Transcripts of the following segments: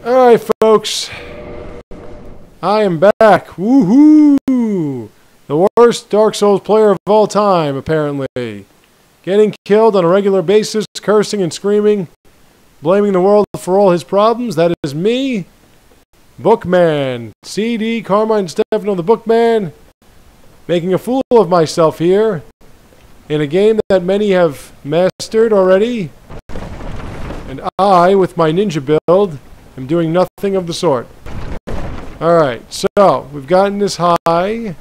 Alright, folks. I am back. Woohoo! The worst Dark Souls player of all time, apparently. Getting killed on a regular basis, cursing and screaming, blaming the world for all his problems. That is me, Bookman. CD, Carmine Stefano, the Bookman. Making a fool of myself here in a game that many have mastered already. And I, with my ninja build, am doing nothing of the sort. Alright, so we've gotten this high.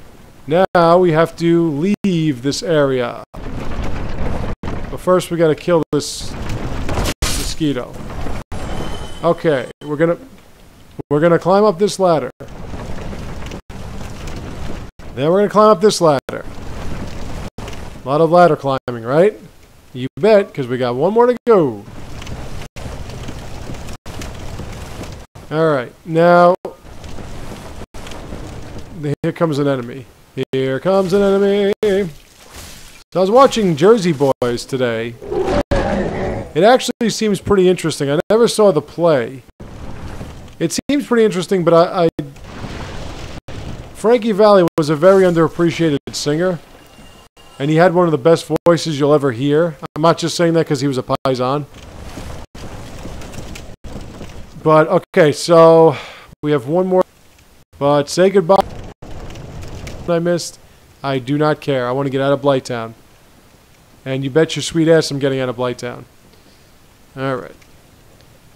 Now we have to leave this area. But first we gotta kill this mosquito. Okay, we're gonna climb up this ladder. Then we're gonna climb up this ladder. A lot of ladder climbing, right? You bet, because we got one more to go. Alright, now here comes an enemy. Here comes an enemy. So I was watching Jersey Boys today. It actually seems pretty interesting. I never saw the play. It seems pretty interesting, but Frankie Valli was a very underappreciated singer. And he had one of the best voices you'll ever hear. I'm not just saying that because he was a paisan. But, okay, so we have one more. But say goodbye. I missed. I do not care. I want to get out of Blighttown. And you bet your sweet ass I'm getting out of Blighttown. Alright.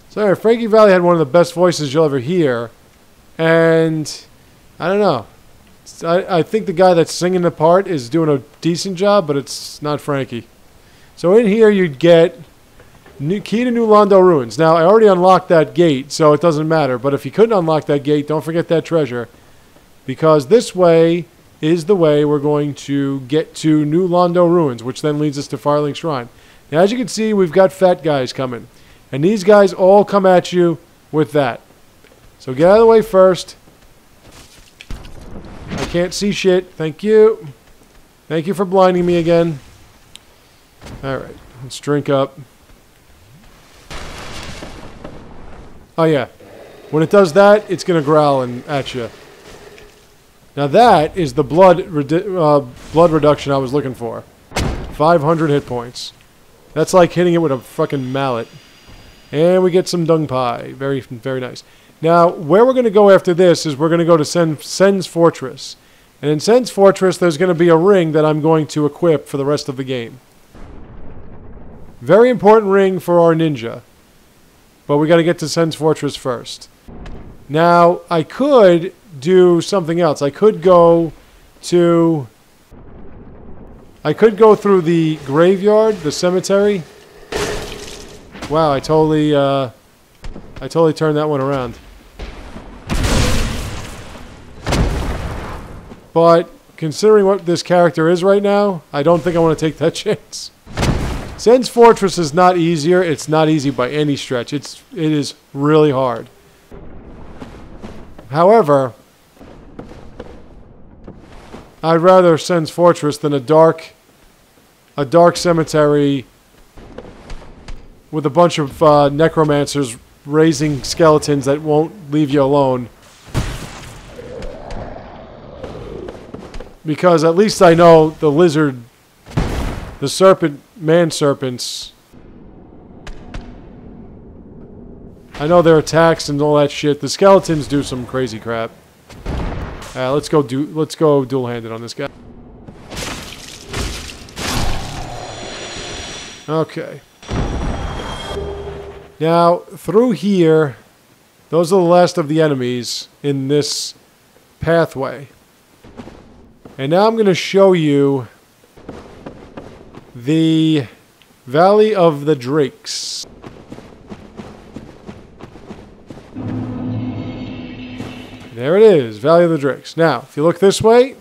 So, Frankie Valli had one of the best voices you'll ever hear. And, I don't know. I think the guy that's singing the part is doing a decent job, but it's not Frankie. So in here you'd get key to New Londo Ruins. Now, I already unlocked that gate, so it doesn't matter. But if you couldn't unlock that gate, don't forget that treasure. Because this way is the way we're going to get to New Londo Ruins, which then leads us to Firelink Shrine. Now, as you can see, we've got fat guys coming. And these guys all come at you with that. So get out of the way first. I can't see shit. Thank you. Thank you for blinding me again. Alright, let's drink up. Oh yeah, when it does that, it's going to growl at you. Now that is the blood reduction I was looking for. 500 hit points. That's like hitting it with a fucking mallet. And we get some dung pie. Very, very nice. Now, where we're going to go after this is we're going to go to Sen's Fortress. And in Sen's Fortress, there's going to be a ring that I'm going to equip for the rest of the game. Very important ring for our ninja. But we got to get to Sen's Fortress first. Now, I could do something else. I could go through the graveyard, the cemetery. Wow, I totally turned that one around. But considering what this character is right now, I don't think I want to take that chance. Sen's Fortress is not easier. It's not easy by any stretch. It is really hard. However, I'd rather Sen's Fortress than a dark cemetery with a bunch of necromancers raising skeletons that won't leave you alone. Because at least I know the lizard, the serpent, man-serpents, I know their attacks and all that shit. The skeletons do some crazy crap. Let's go dual-handed on this guy. Okay. Now, through here, those are the last of the enemies in this pathway. And now I'm going to show you the Valley of the Drakes. There it is, Valley of the Drakes. Now, if you look this way,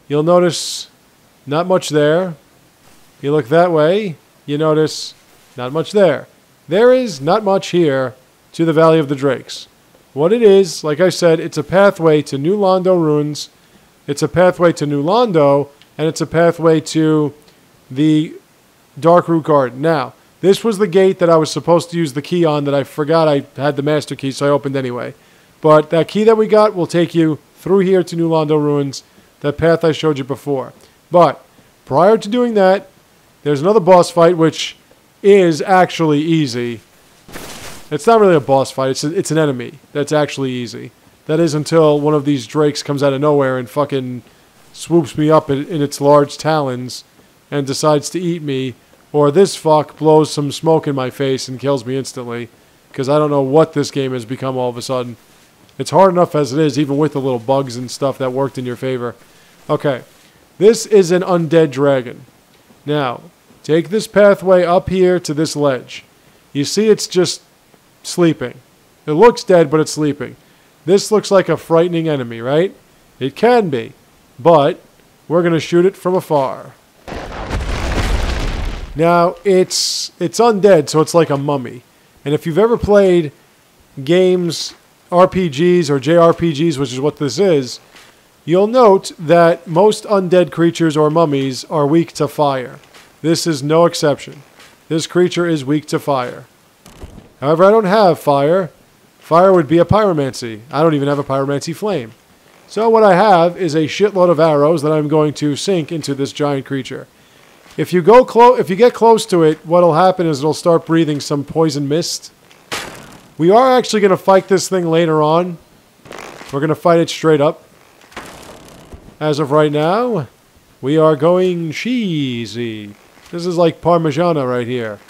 you'll notice not much there. If you look that way, you notice not much there. There is not much here to the Valley of the Drakes. What it is, like I said, it's a pathway to New Londo Ruins. It's a pathway to New Londo, and it's a pathway to the Dark Root Garden. Now, This was the gate that I was supposed to use the key on that I forgot I had the master key, so I opened anyway. But that key that we got will take you through here to New Londo Ruins, that path I showed you before. But prior to doing that, there's another boss fight, which is actually easy. It's not really a boss fight, it's an enemy that's actually easy. That is until one of these drakes comes out of nowhere and fucking swoops me up in its large talons and decides to eat me. Or this fuck blows some smoke in my face and kills me instantly. Because I don't know what this game has become all of a sudden. It's hard enough as it is, even with the little bugs and stuff that worked in your favor. Okay, this is an undead dragon. Now, take this pathway up here to this ledge. You see it's just sleeping. It looks dead, but it's sleeping. This looks like a frightening enemy, right? It can be, but we're going to shoot it from afar. Now, it's undead, so it's like a mummy. And if you've ever played games, RPGs or JRPGs, which is what this is, you'll note that most undead creatures or mummies are weak to fire. This is no exception. This creature is weak to fire. However, I don't have fire. Fire would be a pyromancy. I don't even have a pyromancy flame. So what I have is a shitload of arrows that I'm going to sink into this giant creature. If you get close to it, what'll happen is it'll start breathing some poison mist. We are actually going to fight this thing later on. We're going to fight it straight up. As of right now, we are going cheesy. This is like Parmigiana right here.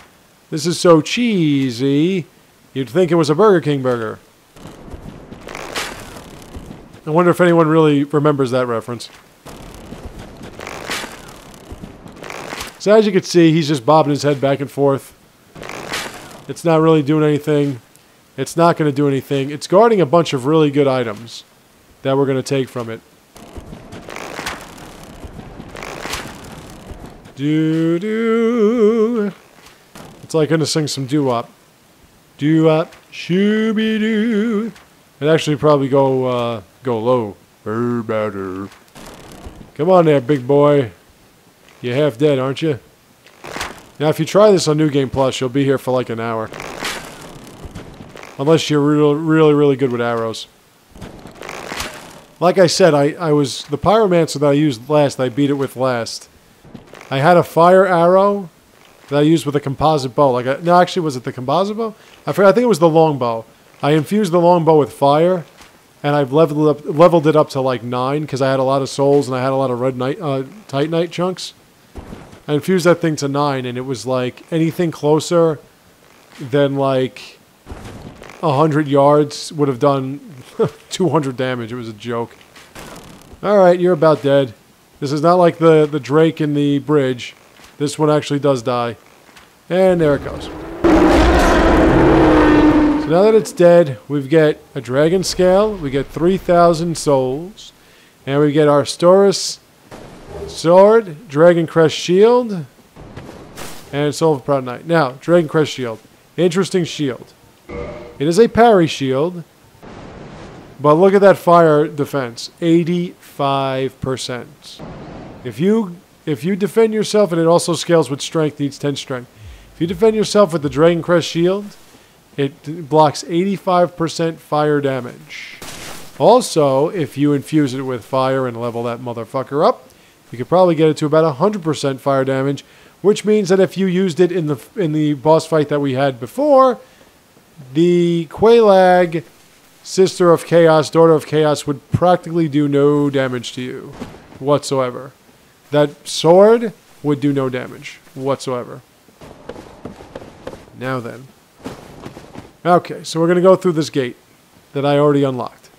This is so cheesy, you'd think it was a Burger King burger. I wonder if anyone really remembers that reference. So as you can see, he's just bobbing his head back and forth. It's not really doing anything. It's not going to do anything. It's guarding a bunch of really good items that we're going to take from it. Doo-doo. It's like going to sing some doo-wop. Doo-wop, shooby-doo. It'd actually probably go low. Better. Come on there, big boy. You're half dead, aren't you? Now, if you try this on New Game Plus, you'll be here for like an hour. Unless you're really good with arrows. Like I said, I was the pyromancer that I used last, I beat it with last. I had a fire arrow that I used with a composite bow. No, actually, was it the composite bow? I think it was the longbow. I infused the longbow with fire, and I've leveled it up to like 9 because I had a lot of souls and I had a lot of red titanite chunks. I infused that thing to 9, and it was like anything closer than like 100 yards would have done 200 damage. It was a joke. Alright, you're about dead. This is not like the Drake in the bridge. This one actually does die. And there it goes. So now that it's dead, we get a dragon scale, we get 3,000 souls, and we get our Storis sword, Dragon Crest shield, and Soul of Proud Knight. Now, Dragon Crest shield. Interesting shield. It is a parry shield, but look at that fire defense. 85%. If you defend yourself, and it also scales with strength, needs 10 strength. If you defend yourself with the Dragon Crest shield, it blocks 85% fire damage. Also, if you infuse it with fire and level that motherfucker up, you could probably get it to about 100% fire damage, which means that if you used it in the boss fight that we had before, the Quelaag, Sister of Chaos, Daughter of Chaos, would practically do no damage to you whatsoever. That sword would do no damage whatsoever. Now then. Okay, so we're going to go through this gate that I already unlocked.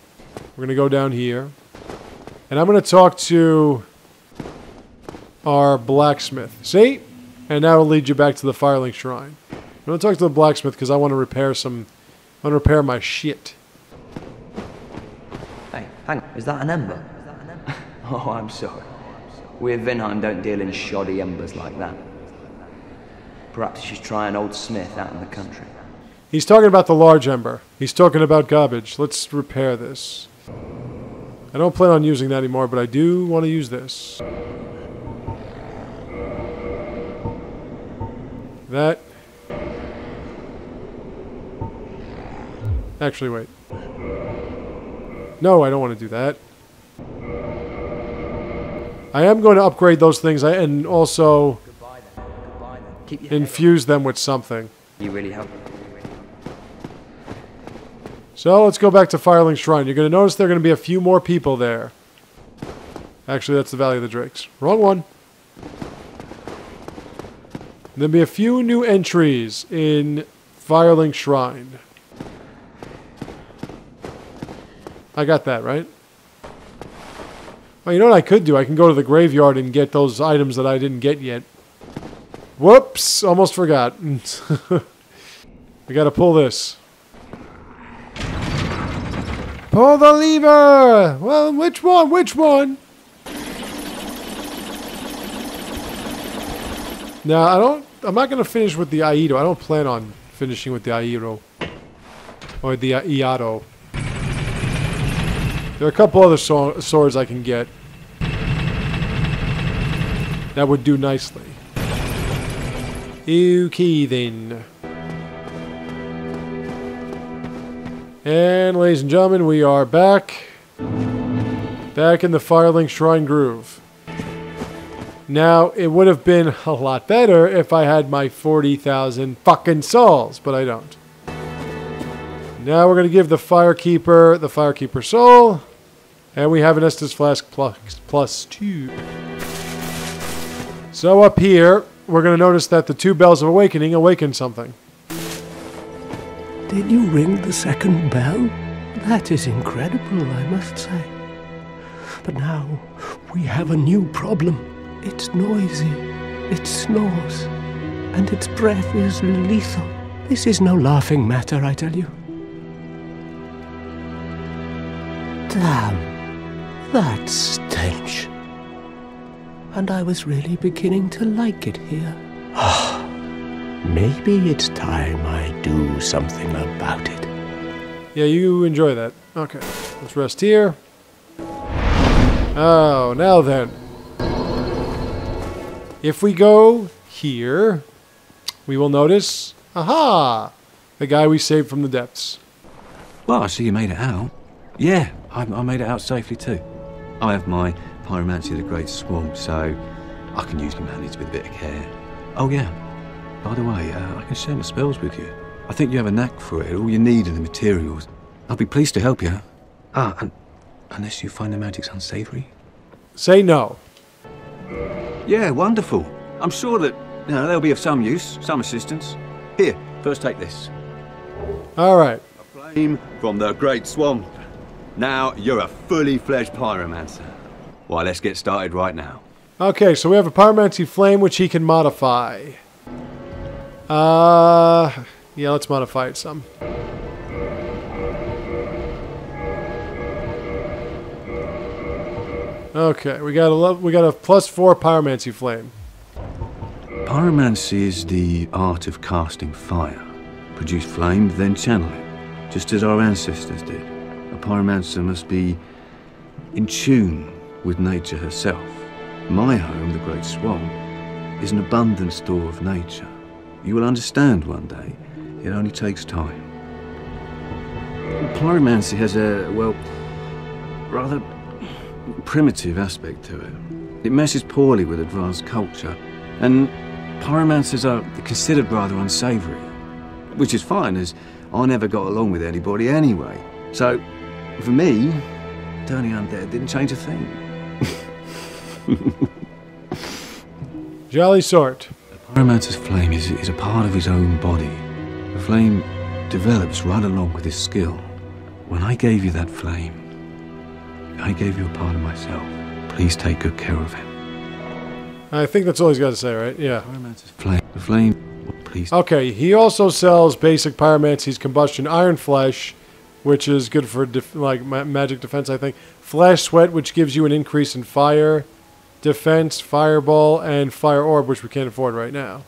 We're going to go down here. And I'm going to talk to our blacksmith. See? And that will lead you back to the Firelink Shrine. I'm going to talk to the blacksmith because I want to repair my shit. Hey, hang on. Is that an ember? Oh, I'm sorry. We at Vinheim don't deal in shoddy embers like that. Perhaps you should try an old smith out in the country. He's talking about the large ember. He's talking about garbage. Let's repair this. I don't plan on using that anymore, but I do want to use this. That. Actually, wait. No, I don't want to do that. I am going to upgrade those things and also infuse them with something. You really help. So let's go back to Firelink Shrine. You're going to notice there are going to be a few more people there. Actually, that's the Valley of the Drakes. Wrong one. There'll be a few new entries in Firelink Shrine. I got that, right? Well, you know what I could do? I can go to the graveyard and get those items that I didn't get yet. Whoops! Almost forgot. I gotta pull this. Pull the lever! Well, which one? Which one? Now, I'm not gonna finish with the Aido. I don't plan on finishing with the Aido. Or the Iado. There are a couple other swords I can get. That would do nicely. Okay, then. And, ladies and gentlemen, we are back. Back in the Firelink Shrine groove. Now, it would have been a lot better if I had my 40,000 fucking souls, but I don't. Now we're going to give the Firekeeper soul. And we have an Estus Flask plus 2. So up here, we're going to notice that the 2 Bells of Awakening awaken something. Did you ring the second bell? That is incredible, I must say. But now, we have a new problem. It's noisy, it snores, and its breath is lethal. This is no laughing matter, I tell you. Damn, that stench. And I was really beginning to like it here. Maybe it's time I do something about it. Yeah, you enjoy that. Okay, let's rest here. Oh, now then. If we go here, we will notice, aha, the guy we saved from the depths. Well, I see you made it out. Yeah, I made it out safely too. I have my Pyromancy of the Great Swamp, so I can usually manage with a bit of care. Oh yeah, by the way, I can share my spells with you. I think you have a knack for it. All you need are the materials. I'll be pleased to help you. And unless you find the magic's unsavory. Say no. Yeah, wonderful. I'm sure that they'll be of some use, some assistance. Here, first take this. All right. A flame from the Great Swamp. Now you're a fully fledged pyromancer. Why, let's get started right now. Okay, so we have a Pyromancy Flame which he can modify. Yeah, let's modify it some. Okay, we got a +4 Pyromancy Flame. Pyromancy is the art of casting fire. Produce flame, then channel it, just as our ancestors did. A pyromancer must be in tune with nature herself. My home, the Great Swamp, is an abundant store of nature. You will understand one day. It only takes time. Pyromancy has a, well, rather primitive aspect to it. It meshes poorly with advanced culture, and pyromancers are considered rather unsavory, which is fine, as I never got along with anybody anyway. So, for me, turning undead didn't change a thing. Jolly sort. A pyromancer's flame is a part of his own body. The flame develops right along with his skill. When I gave you that flame, I gave you a part of myself. Please take good care of him. I think that's all he's got to say, right? Yeah. Pyromancer's flame. The flame, please. Okay, he also sells basic Pyromancy's Combustion Iron Flesh, which is good for magic defense, I think. Flash Sweat, which gives you an increase in fire defense, Fireball, and Fire Orb, which we can't afford right now.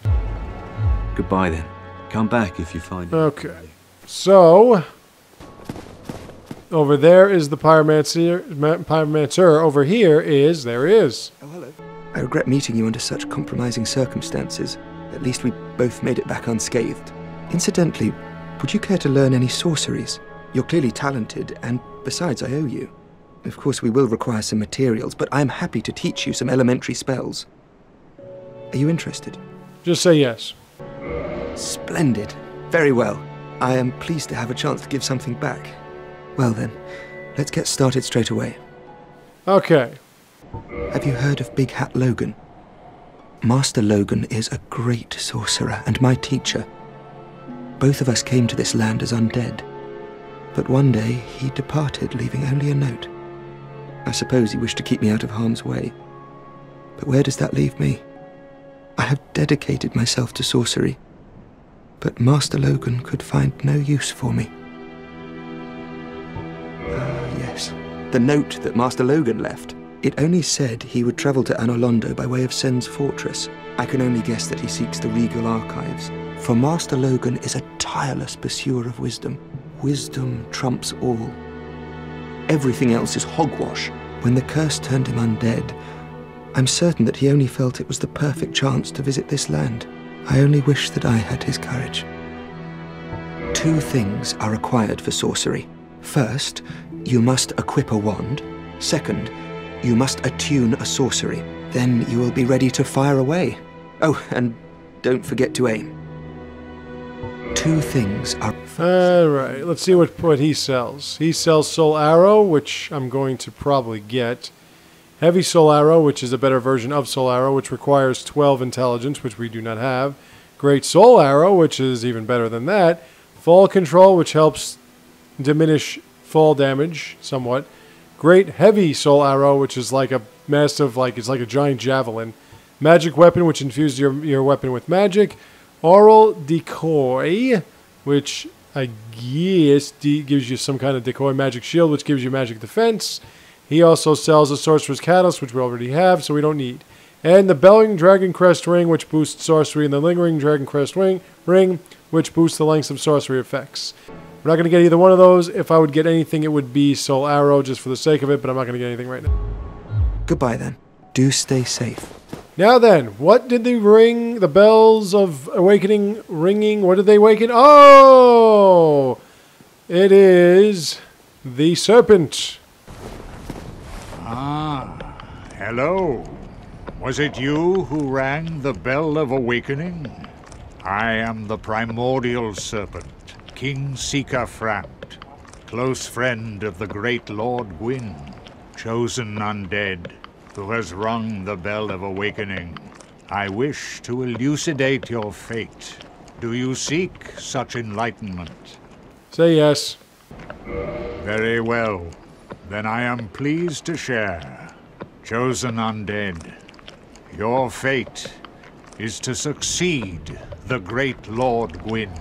Goodbye then. Come back if you find it. Okay. So, over there is the Pyromancer. Over here is, there he is. Oh, hello. I regret meeting you under such compromising circumstances. At least we both made it back unscathed. Incidentally, would you care to learn any sorceries? You're clearly talented, and besides, I owe you. Of course, we will require some materials, but I'm happy to teach you some elementary spells. Are you interested? Just say yes. Splendid. Very well. I am pleased to have a chance to give something back. Well then, let's get started straight away. Okay. Have you heard of Big Hat Logan? Master Logan is a great sorcerer and my teacher. Both of us came to this land as undead. But one day he departed, leaving only a note. I suppose he wished to keep me out of harm's way. But where does that leave me? I have dedicated myself to sorcery, but Master Logan could find no use for me. Ah, yes. The note that Master Logan left. It only said he would travel to Anorlando by way of Sen's fortress. I can only guess that he seeks the regal archives. For Master Logan is a tireless pursuer of wisdom. Wisdom trumps all. Everything else is hogwash. When the curse turned him undead, I'm certain that he only felt it was the perfect chance to visit this land. I only wish that I had his courage. 2 things are required for sorcery. First, you must equip a wand. Second, you must attune a sorcery. Then you will be ready to fire away. Oh, and don't forget to aim. 2 things are... Alright, let's see what he sells. He sells Soul Arrow, which I'm going to probably get. Heavy Soul Arrow, which is a better version of Soul Arrow, which requires 12 intelligence, which we do not have. Great Soul Arrow, which is even better than that. Fall Control, which helps diminish fall damage somewhat. Great Heavy Soul Arrow, which is like a massive, it's like a giant javelin. Magic Weapon, which infuses your weapon with magic. Oral Decoy, which I guess gives you some kind of decoy. Magic Shield, which gives you magic defense. He also sells a Sorcerer's Catalyst, which we already have, so we don't need. And the Bellowing Dragon Crest Ring, which boosts sorcery, and the Lingering Dragon Crest Ring, which boosts the lengths of sorcery effects. We're not going to get either one of those. If I would get anything, it would be Soul Arrow, just for the sake of it, but I'm not going to get anything right now. Goodbye then. Do stay safe. Now then, what did the bells of awakening ringing? What did they awaken? Oh! It is the serpent. Ah, hello. Was it you who rang the bell of awakening? I am the primordial serpent, King Seeker Framt, close friend of the great Lord Gwyn, chosen undead, who has rung the bell of awakening. I wish to elucidate your fate. Do you seek such enlightenment? Say yes. Very well. Then I am pleased to share. Chosen undead, your fate is to succeed the great Lord Gwyn,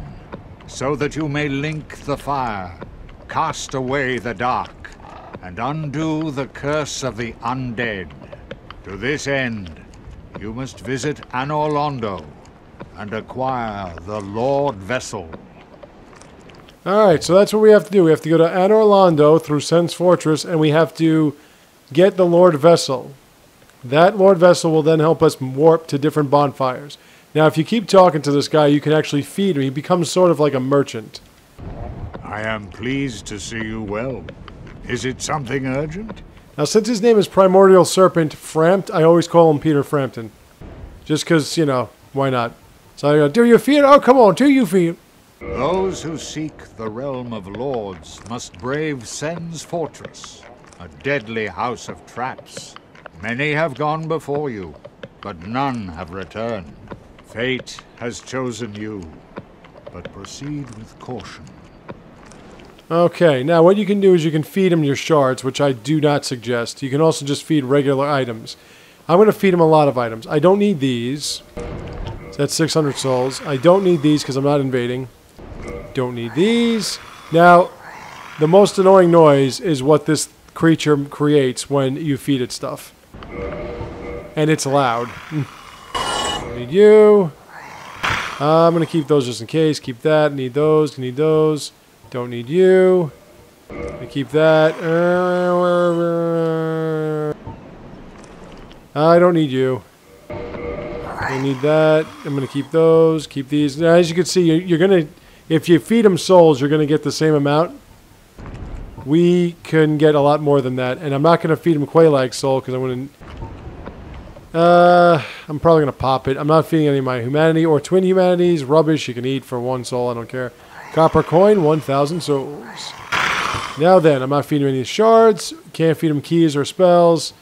so that you may link the fire, cast away the dark, and undo the curse of the undead. To this end, you must visit Anorlando and acquire the Lord Vessel. Alright, so that's what we have to do. We have to go to Anorlando through Sen's Fortress, and we have to get the Lord Vessel. That Lord Vessel will then help us warp to different bonfires. Now, if you keep talking to this guy, you can actually feed him. He becomes sort of like a merchant. I am pleased to see you well. Is it something urgent? Now, since his name is Primordial Serpent Framt, I always call him Peter Frampton. Just because, you know, why not? So I go, do you feed? Oh, come on, do you feed? Those who seek the realm of lords must brave Sen's fortress, a deadly house of traps. Many have gone before you, but none have returned. Fate has chosen you, but proceed with caution. Okay, now what you can do is you can feed him your shards, which I do not suggest. You can also just feed regular items. I'm going to feed him a lot of items. I don't need these. That's 600 souls. I don't need these because I'm not invading. Don't need these. Now, the most annoying noise is what this creature creates when you feed it stuff. And it's loud. Don't need you. I'm going to keep those just in case. Keep that. Need those. Need those. Don't need you. I keep that. I don't need you. I need that. I'm going to keep those. Keep these. Now, as you can see, you're going to... If you feed them souls, you're going to get the same amount. we can get a lot more than that. And I'm not going to feed him Quelaag Soul because I'm going to... I'm probably going to pop it. I'm not feeding any of my humanity or twin humanities. Rubbish you can eat for 1 soul. I don't care. Copper coin, 1,000 souls. Now then, I'm not feeding him any shards. Can't feed him keys or spells.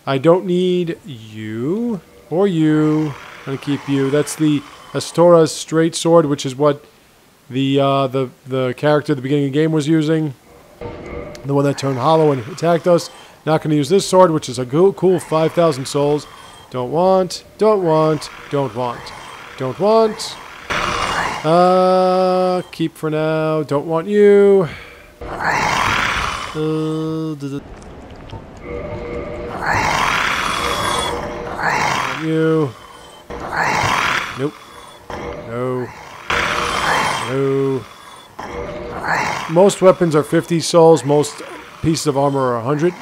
I don't need you or you. I'm going to keep you. That's the Astora's straight sword, which is what the character at the beginning of the game was using. The one that turned hollow and attacked us. Not going to use this sword, which is a cool 5,000 souls. Don't want, don't want, don't want, don't want. Keep for now. Don't want you. You. Nope. No. No. Most weapons are 50 souls. Most pieces of armor are 100.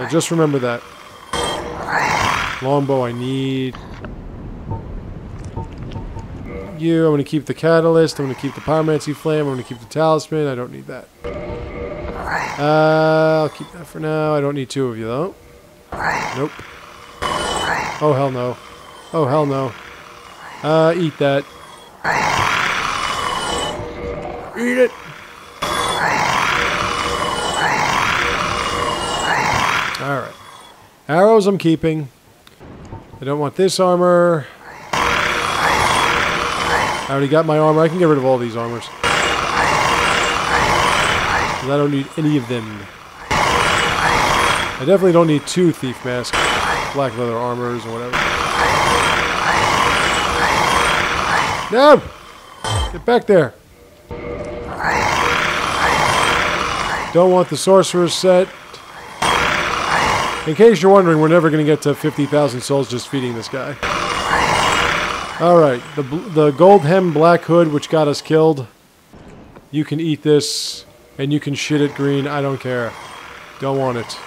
Just remember that. Longbow I need. You. I'm going to keep the catalyst. I'm going to keep the pyromancy flame. I'm going to keep the talisman. I don't need that. I'll keep that for now. I don't need 2 of you though. Nope. Oh hell no. Oh hell no. Eat that. Eat it. Alright. Arrows I'm keeping. I don't want this armor. I already got my armor. I can get rid of all these armors. I don't need any of them. I definitely don't need 2 thief masks, black leather armors, or whatever. No! Get back there. Don't want the sorcerer's set. In case you're wondering, we're never going to get to 50,000 souls just feeding this guy. Alright, the gold hem black hood, which got us killed. You can eat this, and you can shit it green. I don't care. Don't want it.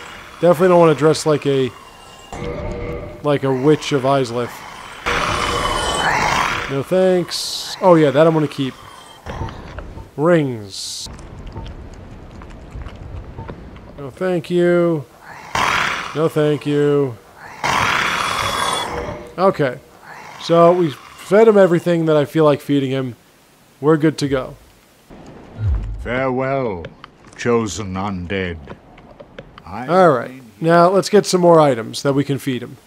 Definitely don't want to dress like a witch of Islith. No thanks. Oh yeah, that I'm going to keep. Rings. No thank you. No thank you. Okay. So we fed him everything that I feel like feeding him. We're good to go. Farewell, chosen undead. Alright. Now let's get some more items that we can feed him.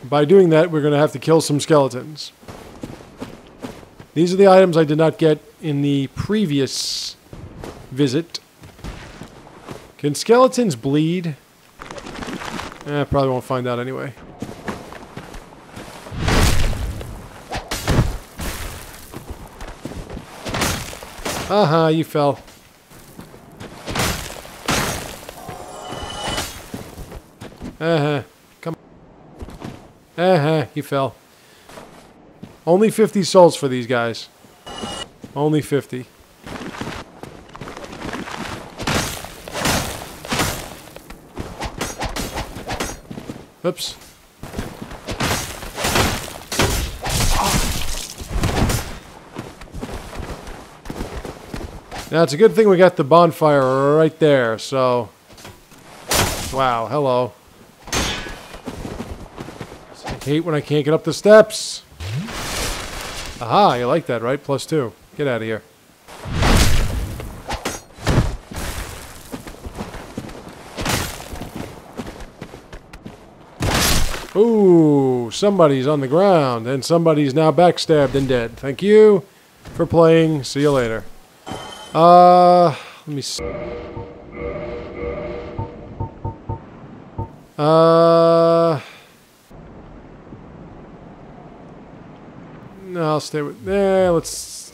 By doing that, we're going to have to kill some skeletons. These are the items I did not get in the previous visit. Can skeletons bleed? Probably won't find out anyway. Aha, you fell. Come on. You fell. Only 50 souls for these guys. Only 50. Oops. Now, it's a good thing we got the bonfire right there, so... Wow, hello. I hate when I can't get up the steps. Aha, you like that, right? +2. Get out of here. Ooh, somebody's on the ground, and somebody's now backstabbed and dead. Thank you for playing. See you later. Let me see. No, I'll stay with... let's...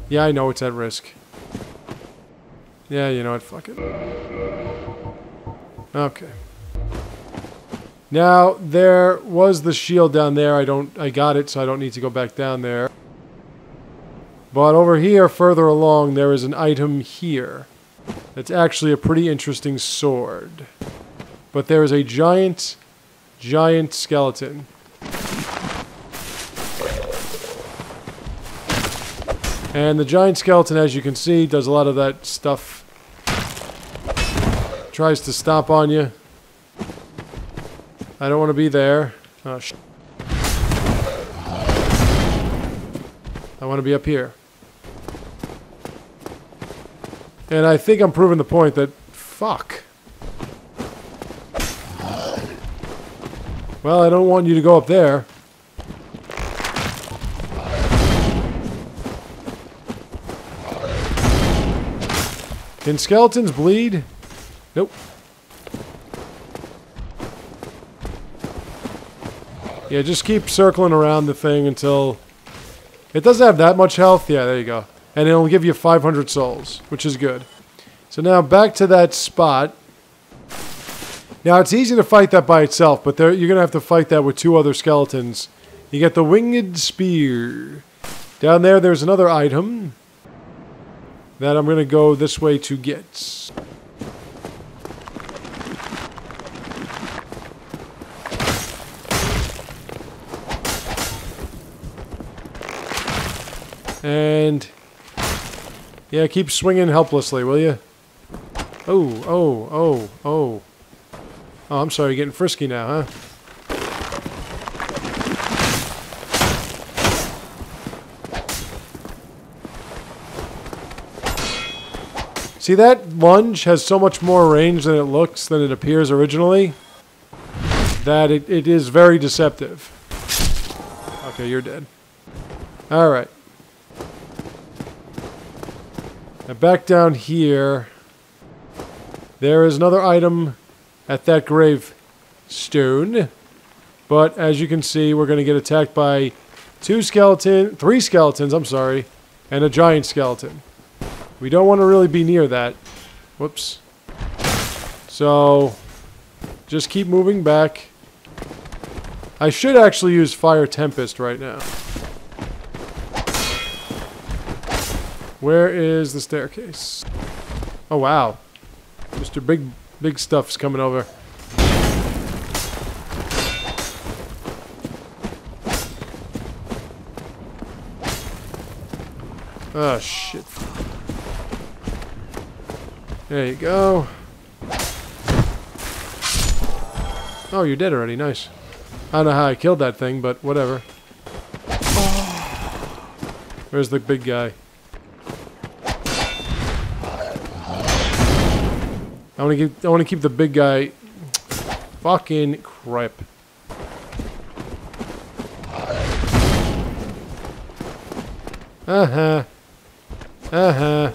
Yeah, I know it's at risk. Yeah, you know what, fuck it. Okay. Now, there was the shield down there. I got it, so I don't need to go back down there. But over here, further along, there is an item here. That's actually a pretty interesting sword. But there is a giant skeleton. And the giant skeleton, as you can see, does a lot of that stuff. Tries to stomp on you. I don't want to be there. Oh, I want to be up here. And I think I'm proving the point that... Fuck. Well, I don't want you to go up there. Can skeletons bleed? Nope. Yeah, just keep circling around the thing until... It doesn't have that much health. Yeah, there you go. And it'll give you 500 souls, which is good. So now back to that spot. Now, it's easy to fight that by itself, but you're going to have to fight that with 2 other skeletons. You get the winged spear. Down there, there's another item that I'm going to go this way to get. And... yeah, keep swinging helplessly, will you? Oh, oh, oh, oh. Oh, I'm sorry, you're getting frisky now, huh? See, that lunge has so much more range than it looks, than it appears originally, that it is very deceptive. Okay, you're dead. Alright. Now back down here, there is another item at that gravestone. But as you can see, we're going to get attacked by 3 skeletons, I'm sorry, and a giant skeleton. We don't want to really be near that. Whoops. So, just keep moving back. I should actually use Fire Tempest right now. Where is the staircase? Oh, wow. Mr. Big Stuff's coming over. Oh, shit. There you go. Oh, you're dead already. Nice. I don't know how I killed that thing, but whatever. Where's the big guy? I want to keep the big guy. Fucking crap. Uh-huh. Uh-huh.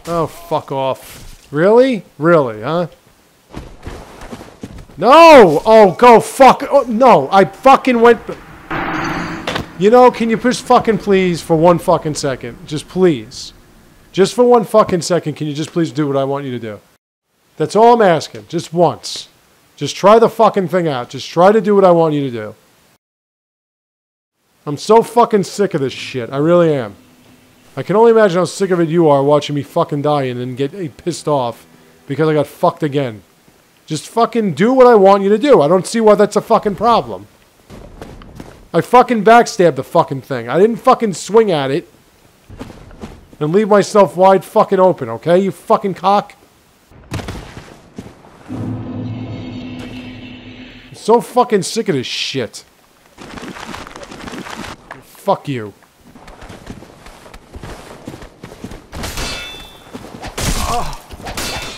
Oh, fuck off. Really? Really, huh? No! Oh, go fuck. Oh, no, I fucking went... You know, can you just fucking please for 1 fucking second? Just please. Just for 1 fucking second, can you just please do what I want you to do? That's all I'm asking. Just once. Just try the fucking thing out. Just try to do what I want you to do. I'm so fucking sick of this shit. I really am. I can only imagine how sick of it you are watching me fucking die and then get pissed off because I got fucked again. Just fucking do what I want you to do. I don't see why that's a fucking problem. I fucking backstabbed the fucking thing. I didn't fucking swing at it and leave myself wide fucking open, okay? You fucking cock. I'm so fucking sick of this shit. Fuck you.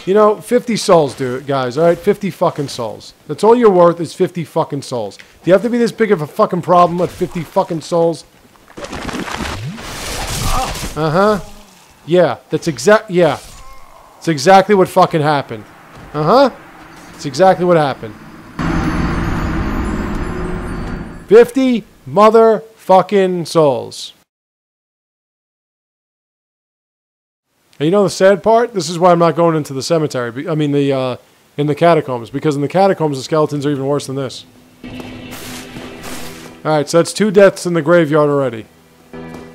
You know, 50 souls, dude, guys, alright? 50 fucking souls. That's all you're worth is 50 fucking souls. Do you have to be this big of a fucking problem at 50 fucking souls? Uh-huh. Yeah, that's yeah. It's exactly what fucking happened. Uh-huh. It's exactly what happened. 50 motherfucking souls. And you know the sad part? This is why I'm not going into the cemetery. I mean, in the catacombs. Because in the catacombs, the skeletons are even worse than this. Alright, so that's 2 deaths in the graveyard already.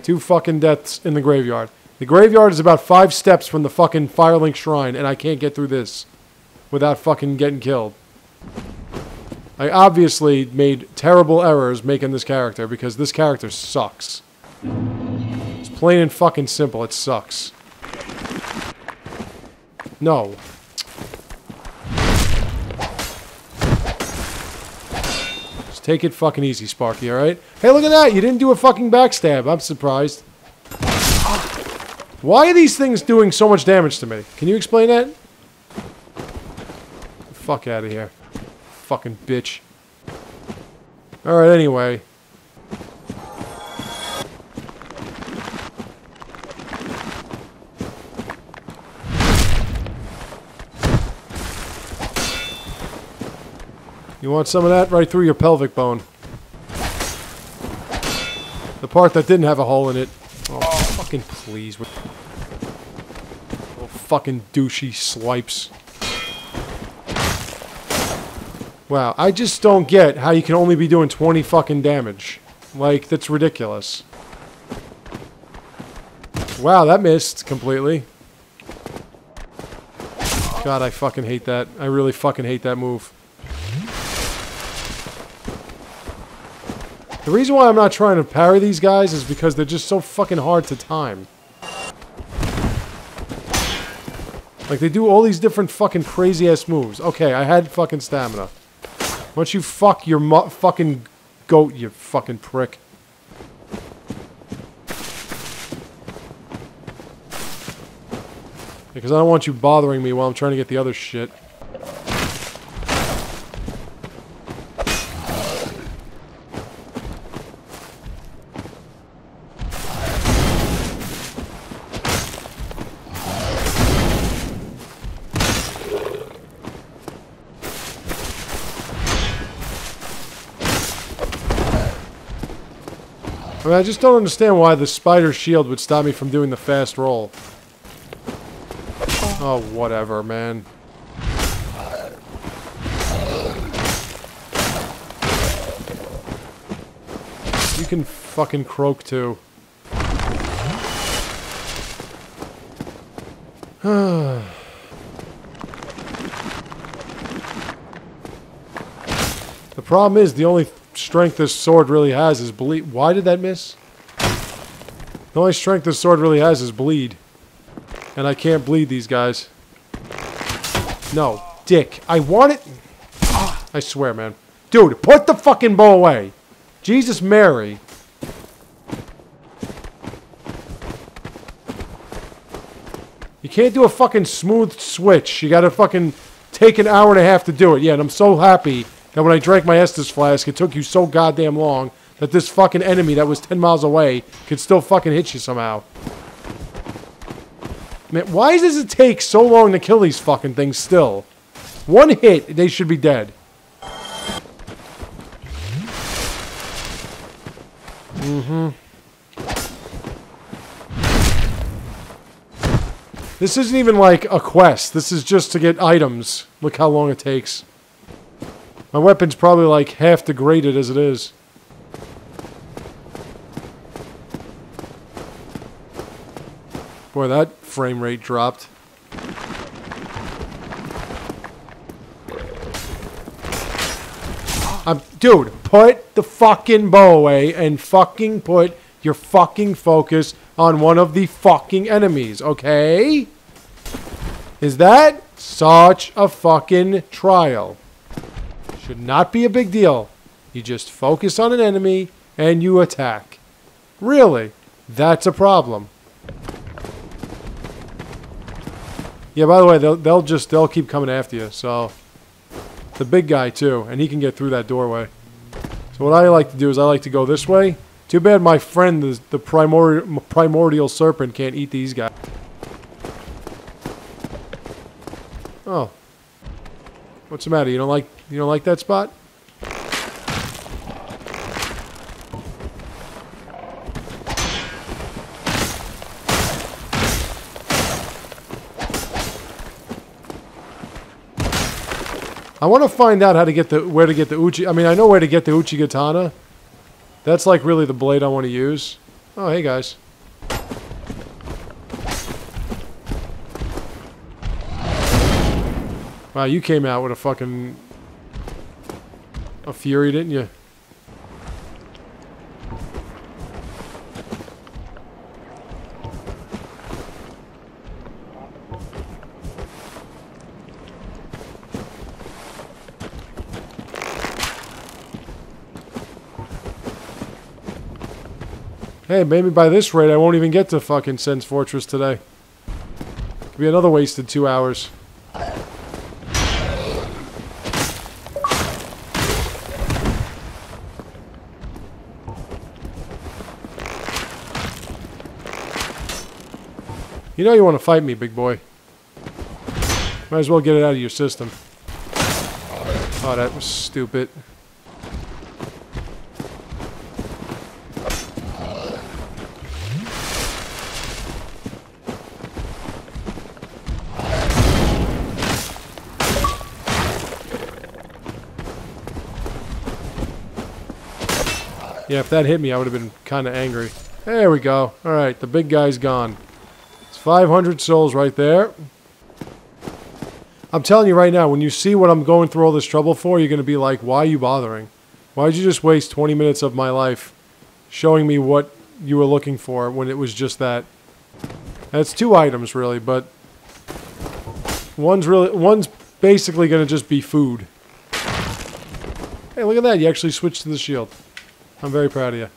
2 fucking deaths in the graveyard. The graveyard is about 5 steps from the fucking Firelink Shrine, and I can't get through this without fucking getting killed. I obviously made terrible errors making this character because this character sucks. It's plain and fucking simple. It sucks. No. Just take it fucking easy, Sparky, alright? Hey, look at that! You didn't do a fucking backstab. I'm surprised. Why are these things doing so much damage to me? Can you explain that? Get the fuck out of here. Fucking bitch. Alright, anyway. You want some of that? Right through your pelvic bone. The part that didn't have a hole in it. Oh, fucking please. Little fucking douchey swipes. Wow, I just don't get how you can only be doing 20 fucking damage. Like, that's ridiculous. Wow, that missed completely. God, I fucking hate that. I really fucking hate that move. The reason why I'm not trying to parry these guys is because they're just so fucking hard to time. Like, they do all these different fucking crazy-ass moves. Okay, I had fucking stamina. Why don't you fuck your fucking goat, you fucking prick. Because I don't want you bothering me while I'm trying to get the other shit. I mean, I just don't understand why the spider shield would stop me from doing the fast roll. Oh, whatever, man. You can fucking croak too. The problem is the only strength this sword really has is bleed. Why did that miss? The only strength this sword really has is bleed. And I can't bleed these guys. No. Dick. I want it. I swear, man. Dude, put the fucking bow away. Jesus Mary. You can't do a fucking smooth switch. You gotta fucking take an hour and a half to do it. Yeah, and I'm so happy that when I drank my Estus flask, it took you so goddamn long that this fucking enemy that was 10 miles away could still fucking hit you somehow. Man, why does it take so long to kill these fucking things still? One hit, they should be dead. This isn't even like a quest. This is just to get items. Look how long it takes. My weapon's probably like half degraded as it is. Boy, that frame rate dropped. Dude, put the fucking bow away and fucking put your fucking focus on one of the fucking enemies, okay? Is that such a fucking trial? Should not be a big deal. You just focus on an enemy and you attack. Really? That's a problem. Yeah, by the way, they'll keep coming after you, so the big guy too, and he can get through that doorway. So what I like to do is I like to go this way. Too bad my friend, the primordial serpent, can't eat these guys. Oh. What's the matter? You don't like that spot? I want to find out how to get where to get the Uchi. I mean, I know where to get the Uchi Katana. That's like really the blade I want to use. Oh, hey guys. Wow, you came out with a fucking... a fury, didn't you? Hey, maybe by this rate I won't even get to fucking Sen's Fortress today. Could be another wasted 2 hours. You know you want to fight me, big boy. Might as well get it out of your system. Oh, that was stupid. Yeah, if that hit me, I would have been kind of angry. There we go. Alright, the big guy's gone. It's 500 souls right there. I'm telling you right now, when you see what I'm going through all this trouble for, you're going to be like, why are you bothering? Why did you just waste 20 minutes of my life showing me what you were looking for when it was just that? That's 2 items, really, but one's basically going to just be food. Hey, look at that. You actually switched to the shield. I'm very proud of you.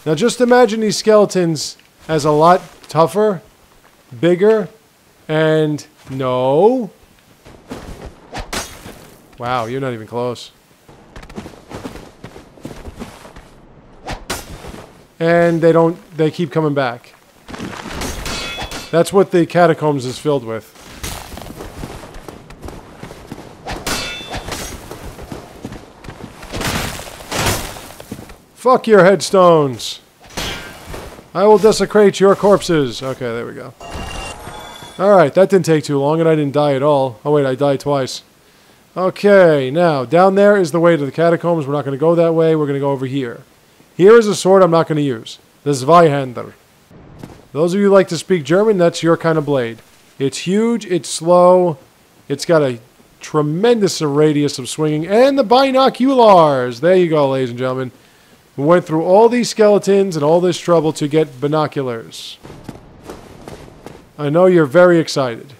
Now just imagine these skeletons as a lot tougher, bigger, and no. Wow, you're not even close. And they keep coming back. That's what the catacombs is filled with. Fuck your headstones. I will desecrate your corpses. Okay, there we go. Alright, that didn't take too long and I didn't die at all. Oh wait, I died twice. Okay, now, down there is the way to the catacombs. We're not going to go that way. We're going to go over here. Here is a sword I'm not going to use. The Zweihander. Those of you who like to speak German, that's your kind of blade. It's huge, it's slow, it's got a tremendous radius of swinging, and the binoculars! There you go, ladies and gentlemen. We went through all these skeletons and all this trouble to get binoculars. I know you're very excited.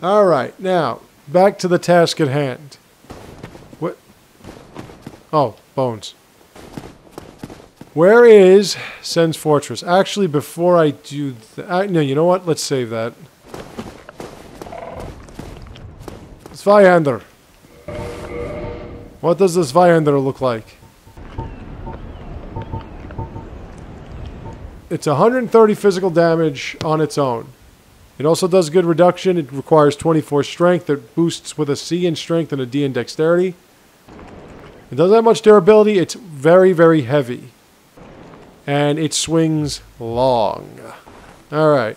Alright, now, back to the task at hand. What? Oh, bones. Where is Sen's Fortress? Actually, before I do that... No, you know what? Let's save that. Zweihander. What does this Zweihander look like? It's 130 physical damage on its own. It also does good reduction. It requires 24 strength. It boosts with a C in strength and a D in dexterity. It doesn't have much durability. It's very, very heavy. And it swings long. Alright.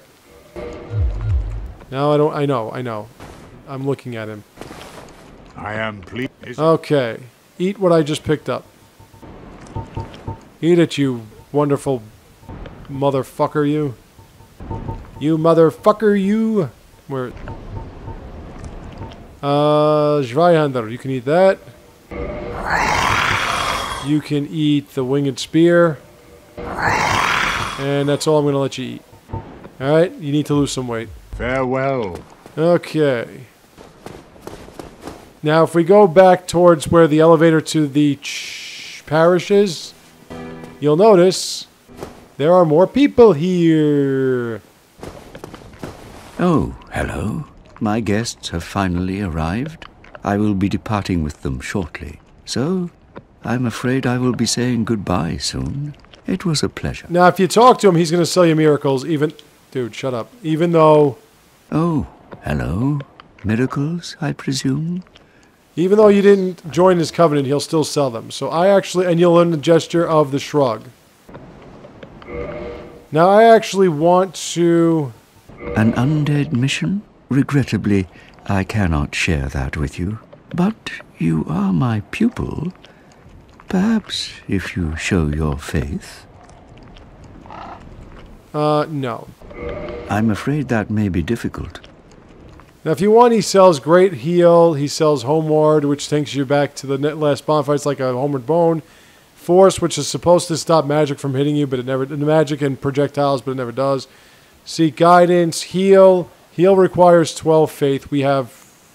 Now I know. I'm looking at him. I am pleased. Okay. Eat what I just picked up. Eat it, you wonderful motherfucker, you. You motherfucker, you. Where? Zweihander. You can eat that. You can eat the winged spear. And that's all I'm going to let you eat. Alright? You need to lose some weight. Farewell. Okay. Now, if we go back towards where the elevator to the parish is, you'll notice there are more people here. Oh, hello. My guests have finally arrived. I will be departing with them shortly. So, I'm afraid I will be saying goodbye soon. It was a pleasure. Now, if you talk to him, he's going to sell you miracles, even... Dude, shut up. Even though... Oh, hello. Miracles, I presume? Even though you didn't join his covenant, he'll still sell them. So I actually... And you'll learn the gesture of the shrug. Now, I actually want to... An undead mission? Regrettably, I cannot share that with you. But you are my pupil. Perhaps if you show your faith. No. I'm afraid that may be difficult. Now, if you want, he sells Great Heal. He sells Homeward, which takes you back to the last bonfire. It's like a Homeward Bone. Force, which is supposed to stop magic from hitting you, but it never... Magic and projectiles, but it never does. Seek Guidance. Heal. Heal requires 12 faith. We have...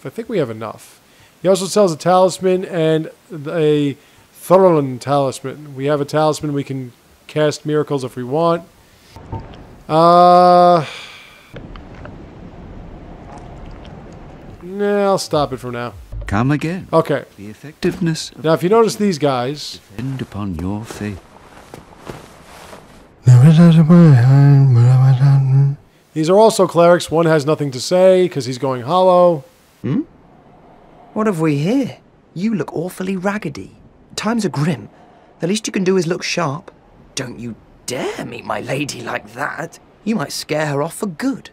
I think we have enough. He also sells a Talisman and a Thorolin Talisman. We have a Talisman. We can cast miracles if we want. Nah, I'll stop it for now. Come again. Okay. The effectiveness of Now, if you notice these guys... depend upon your faith. These are also clerics. One has nothing to say because he's going hollow. Hmm? What have we here? You look awfully raggedy. Times are grim. The least you can do is look sharp. Don't you dare meet my lady like that. You might scare her off for good.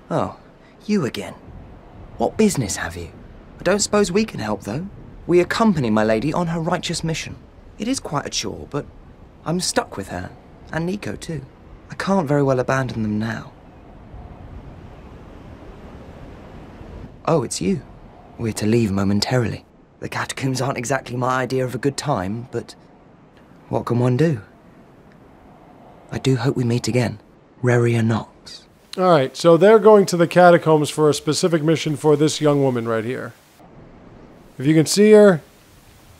Oh, you again. What business have you? I don't suppose we can help, though. We accompany my lady on her righteous mission. It is quite a chore, but I'm stuck with her. And Nico, too. I can't very well abandon them now. Oh, it's you. We're to leave momentarily. The catacombs aren't exactly my idea of a good time, but what can one do? I do hope we meet again. Reria Nox. Alright, so they're going to the catacombs for a specific mission for this young woman right here. If you can see her,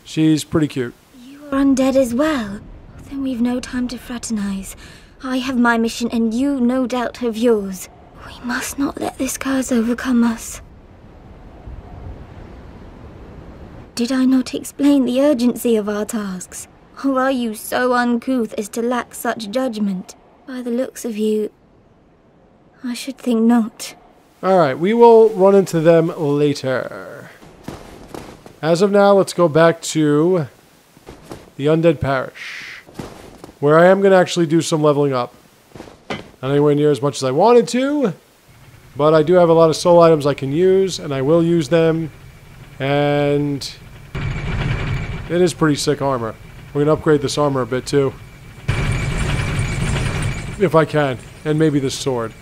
she's pretty cute. You are undead as well. Then we've no time to fraternize. I have my mission and you no doubt have yours. We must not let this curse overcome us. Did I not explain the urgency of our tasks? Or are you so uncouth as to lack such judgment? By the looks of you, I should think not. Alright, we will run into them later. As of now, let's go back to the Undead Parish, where I am going to actually do some leveling up. Not anywhere near as much as I wanted to, but I do have a lot of soul items I can use, and I will use them. And it is pretty sick armor. We're going to upgrade this armor a bit too. If I can. And maybe this sword.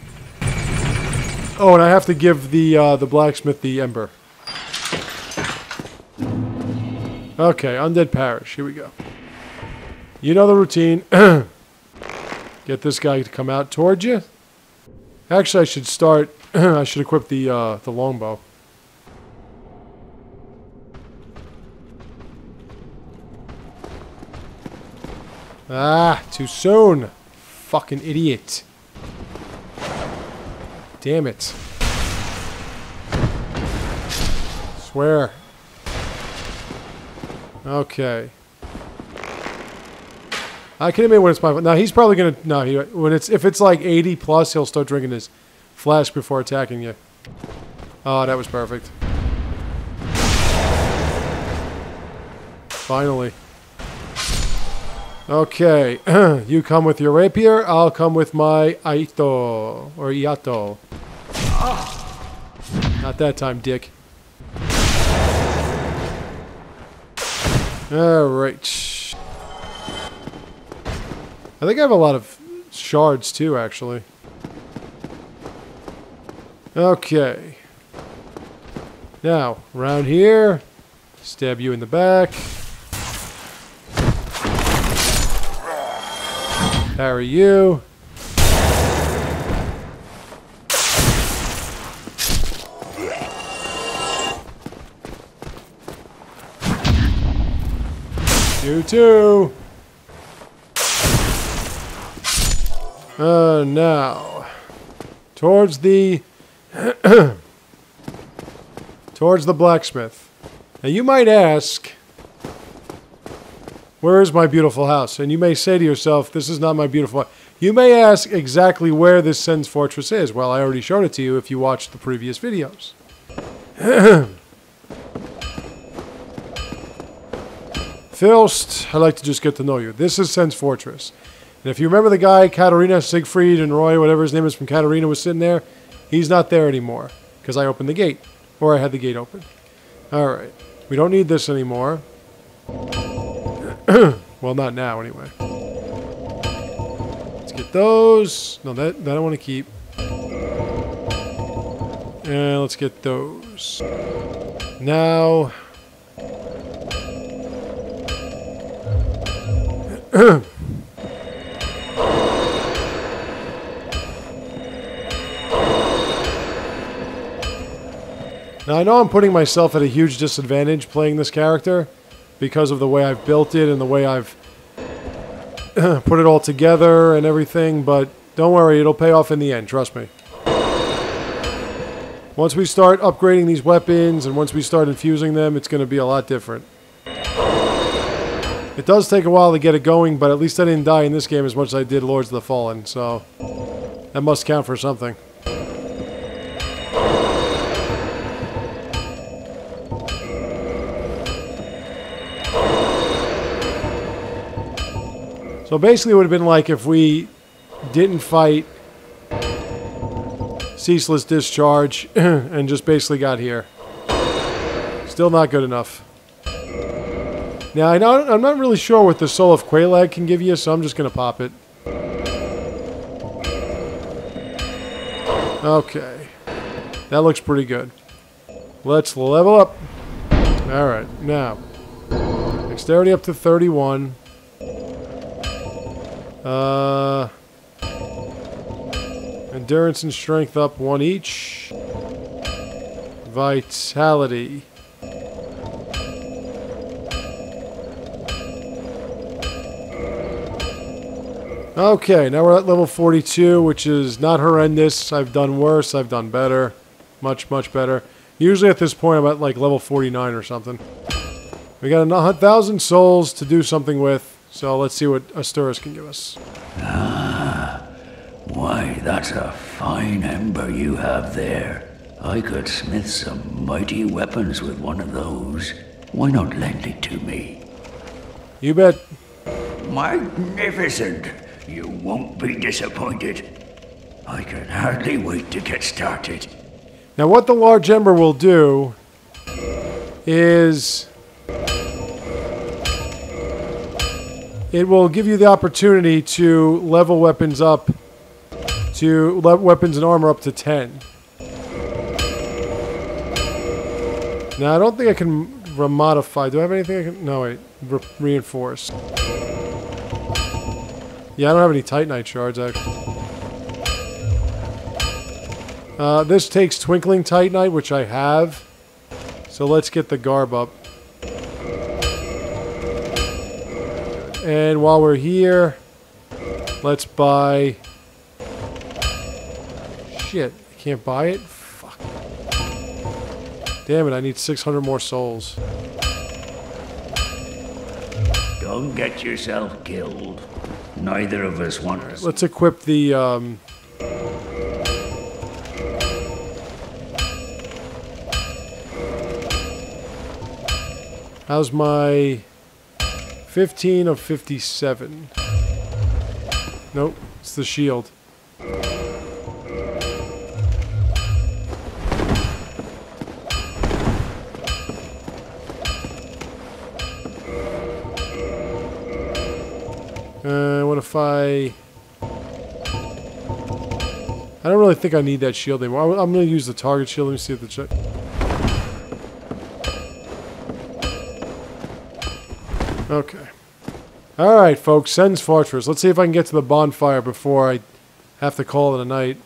Oh, and I have to give the blacksmith the ember. Okay, Undead Parish. Here we go. You know the routine. Get this guy to come out towards you. Actually, I should start... I should equip the longbow. Ah, too soon. Fucking idiot. Damn it. Swear. Okay. I can admit when it's my... Now, he's probably gonna... No, if it's like 80 plus, he'll start drinking his flask before attacking you. Oh, that was perfect. Finally. Okay, you come with your rapier, I'll come with my Aito, or Iato. Not that time, dick. Alright. I think I have a lot of shards too, actually. Okay. Now, around here, stab you in the back. Parry you. You too. Now, towards the towards the blacksmith. Now you might ask, where is my beautiful house? And you may say to yourself, this is not my beautiful house. You may ask exactly where this Sen's Fortress is. Well, I already showed it to you if you watched the previous videos. First, I'd like to just get to know you. This is Sen's Fortress. And if you remember the guy, Katarina, Siegfried, and Roy, whatever his name is from Katarina, was sitting there, he's not there anymore. Because I opened the gate. Or I had the gate open. Alright. We don't need this anymore. Well, not now, anyway. Let's get those. No, that I want to keep. And let's get those. Now... Now, I know I'm putting myself at a huge disadvantage playing this character because of the way I've built it and the way I've put it all together and everything, but don't worry, it'll pay off in the end, trust me. Once we start upgrading these weapons and once we start infusing them, it's going to be a lot different. It does take a while to get it going, but at least I didn't die in this game as much as I did Lords of the Fallen, so that must count for something. So basically it would have been like if we didn't fight Ceaseless Discharge and just basically got here. Still not good enough. Now, I'm not really sure what the Soul of Quelaag can give you, so I'm just going to pop it. Okay. That looks pretty good. Let's level up. Alright, now. Dexterity up to 31. Endurance and strength up 1 each. Vitality. Okay, now we're at level 42, which is not horrendous. I've done worse, I've done better. Much, much better. Usually at this point I'm at like level 49 or something. We got 1,000 souls to do something with. So let's see what Asturis can give us. Ah, why, that's a fine ember you have there. I could smith some mighty weapons with one of those. Why not lend it to me? You bet. Magnificent! You won't be disappointed. I can hardly wait to get started. Now what the large ember will do is... it will give you the opportunity to level weapons up to weapons and armor up to 10. Now I don't think I can remodify. Do I have anything I can? No, wait. Reinforce. Yeah, I don't have any Titanite shards actually. This takes Twinkling Titanite, which I have. So let's get the Garb up. And while we're here, let's buy... Shit, I can't buy it? Fuck. Damn it, I need 600 more souls. Don't get yourself killed. Neither of us want to. Let's equip the, how's my... 15 of 57. Nope, it's the shield. What if I don't really think I need that shield anymore. I'm going to use the target shield. Let me see if the check. Okay. Alright, folks. Sen's Fortress. Let's see if I can get to the bonfire before I have to call it a night.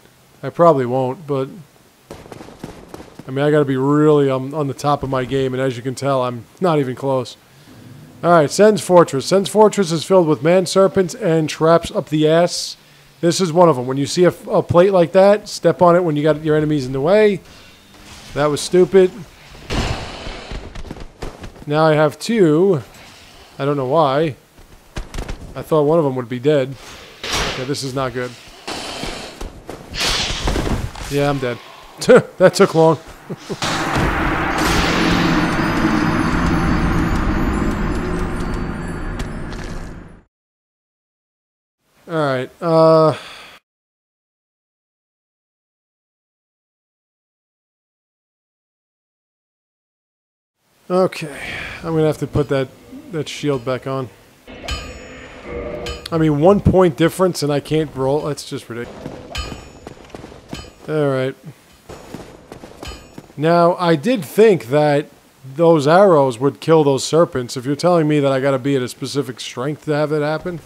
I probably won't, but... I mean, I gotta be really on the top of my game, and as you can tell, I'm not even close. Alright, Sen's Fortress. Sen's Fortress is filled with man-serpents and traps up the ass. This is one of them. When you see a plate like that, step on it when you got your enemies in the way. That was stupid. Now I have two... I don't know why. I thought one of them would be dead. Okay, this is not good. Yeah, I'm dead. That took long. Alright, okay. I'm gonna have to put that shield back on. I mean, 1 point difference and I can't roll. That's just ridiculous. Alright. Now, I did think that those arrows would kill those serpents. If you're telling me that I gotta be at a specific strength to have it happen.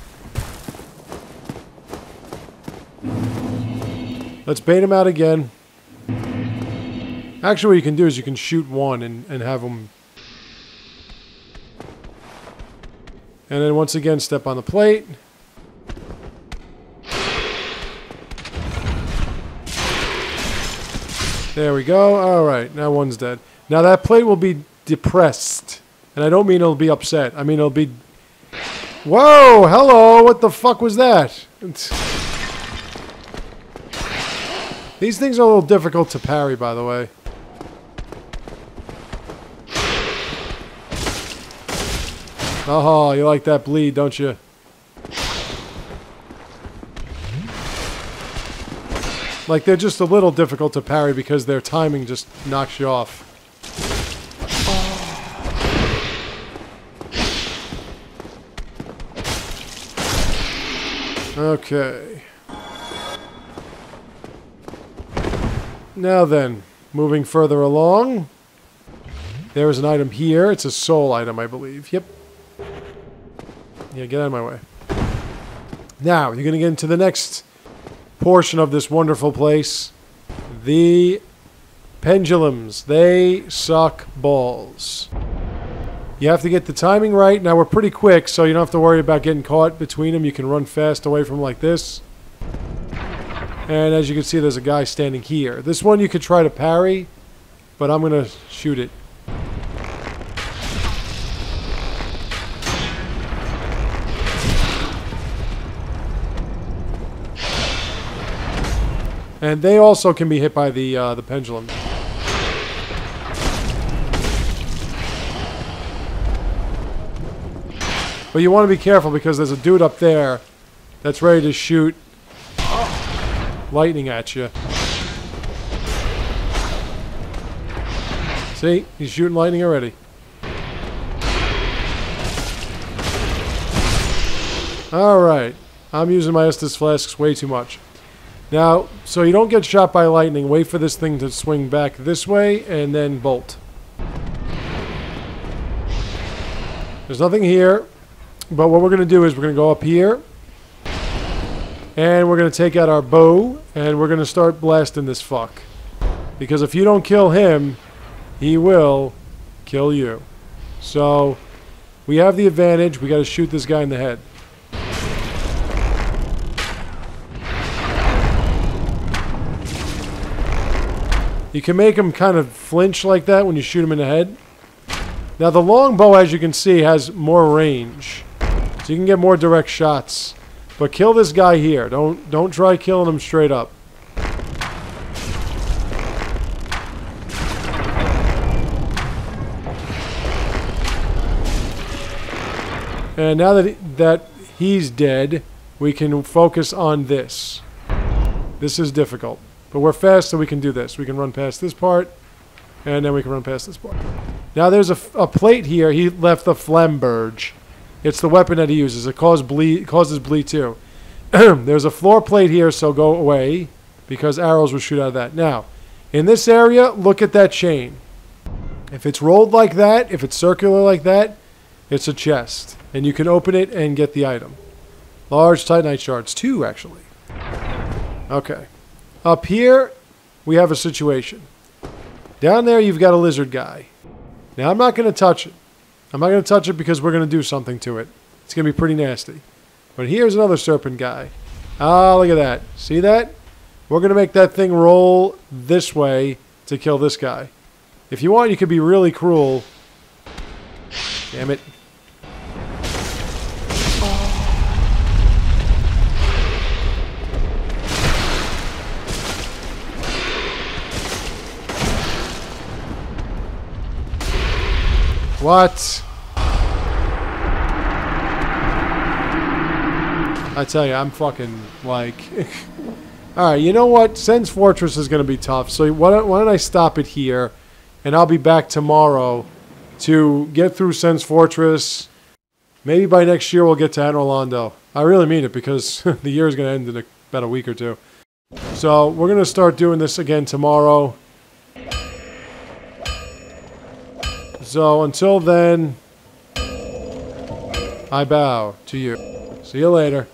Let's bait him out again. Actually, what you can do is you can shoot one and have them... And then once again, step on the plate. There we go. Alright, now one's dead. Now that plate will be depressed. And I don't mean it'll be upset. I mean it'll be... Whoa! Hello! What the fuck was that? These things are a little difficult to parry, by the way. Oh, you like that bleed, don't you? Like, they're just a little difficult to parry because their timing just knocks you off. Okay. Now then, moving further along. There is an item here. It's a soul item, I believe. Yep. Yeah, get out of my way. Now, you're going to get into the next portion of this wonderful place. The pendulums. They suck balls. You have to get the timing right. Now, we're pretty quick, so you don't have to worry about getting caught between them. You can run fast away from them like this. And as you can see, there's a guy standing here. This one you could try to parry, but I'm going to shoot it. And they also can be hit by the pendulum. But you want to be careful because there's a dude up there that's ready to shoot lightning at you. See? He's shooting lightning already. Alright. I'm using my Estus flasks way too much. Now, so you don't get shot by lightning, wait for this thing to swing back this way, and then bolt. There's nothing here, but what we're going to do is we're going to go up here, and we're going to take out our bow, and we're going to start blasting this fuck. Because if you don't kill him, he will kill you. So, we have the advantage, we got to shoot this guy in the head. You can make him kind of flinch like that when you shoot him in the head. Now the longbow, as you can see, has more range. So you can get more direct shots. But kill this guy here. Don't try killing him straight up. And now that he's dead, we can focus on this. This is difficult. But we're fast, so we can do this. We can run past this part, and then we can run past this part. Now there's a plate here. He left the flamberge. It's the weapon that he uses. It causes bleed too. There's a floor plate here, so go away, because arrows will shoot out of that. Now, in this area, look at that chain. If it's rolled like that, if it's circular like that, it's a chest. And you can open it and get the item. Large titanite shards, 2 actually. Okay. Up here, we have a situation. Down there, you've got a lizard guy. Now, I'm not going to touch it. I'm not going to touch it because we're going to do something to it. It's going to be pretty nasty. But here's another serpent guy. Ah, look at that. See that? We're going to make that thing roll this way to kill this guy. If you want, you could be really cruel. Damn it. What? I tell you, I'm fucking like... Alright, you know what? Sen's Fortress is going to be tough, so why don't I stop it here, and I'll be back tomorrow to get through Sen's Fortress. Maybe by next year we'll get to Anor Londo. I really mean it, because the year is going to end in about a week or two. So, we're going to start doing this again tomorrow. So until then, I bow to you. See you later.